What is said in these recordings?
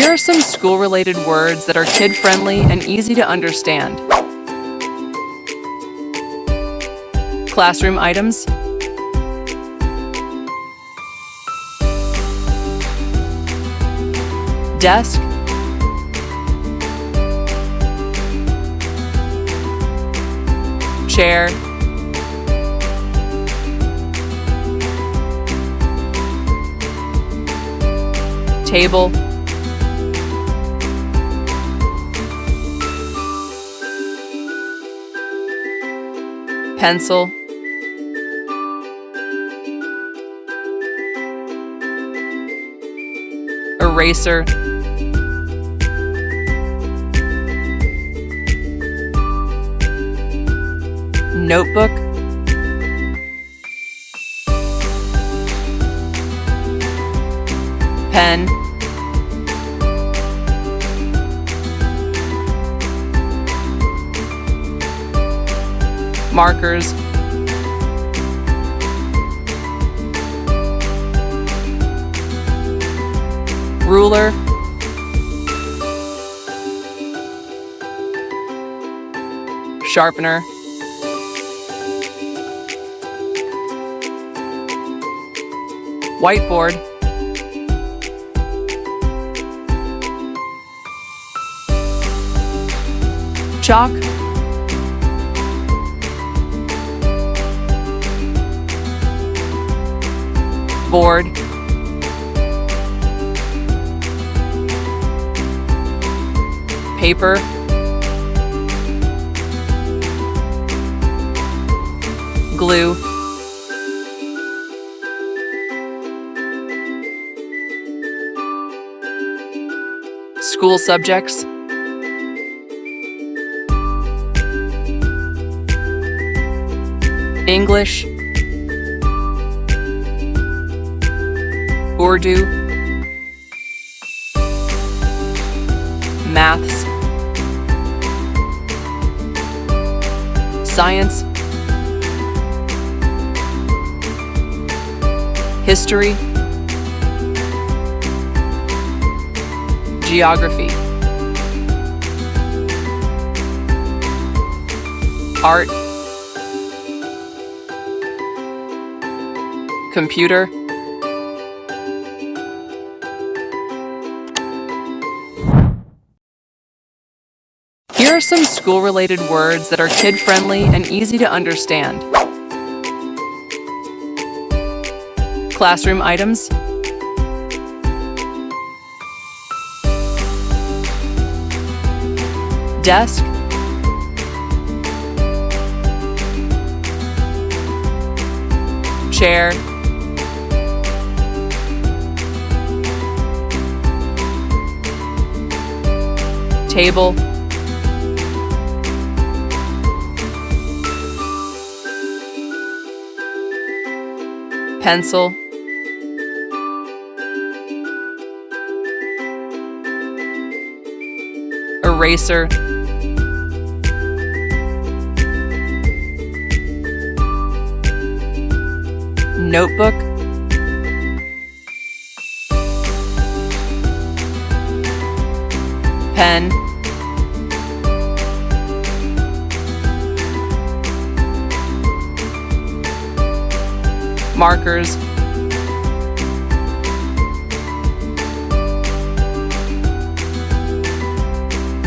Here are some school-related words that are kid-friendly and easy to understand. Classroom items. Desk. Chair. Table. Pencil. Eraser. Notebook. Pen. Markers. Ruler. Sharpener. Whiteboard. Chalk. Board. Paper. Glue. School subjects. English. Urdu. Maths. Science. History. Geography. Art. Computer. Here are some school-related words that are kid-friendly and easy to understand. Classroom items. Desk. Chair. Table. Pencil. Eraser. Notebook. Pen. Markers.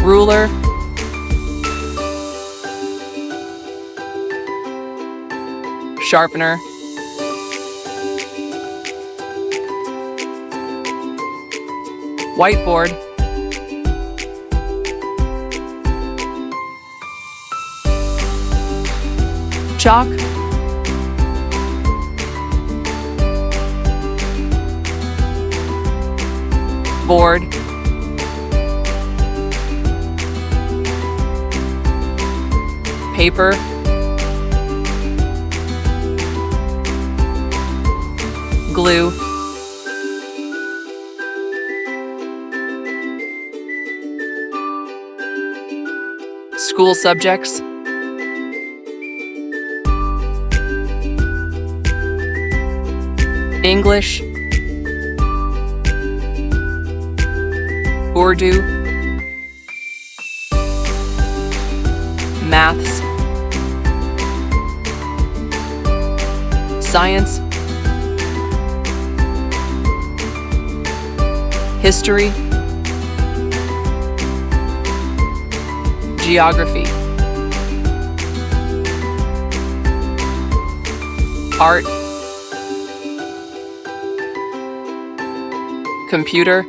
Ruler. Sharpener. Whiteboard. Chalk. Board. Paper. Glue. School subjects. English. Urdu, maths, science, history, geography, art, computer,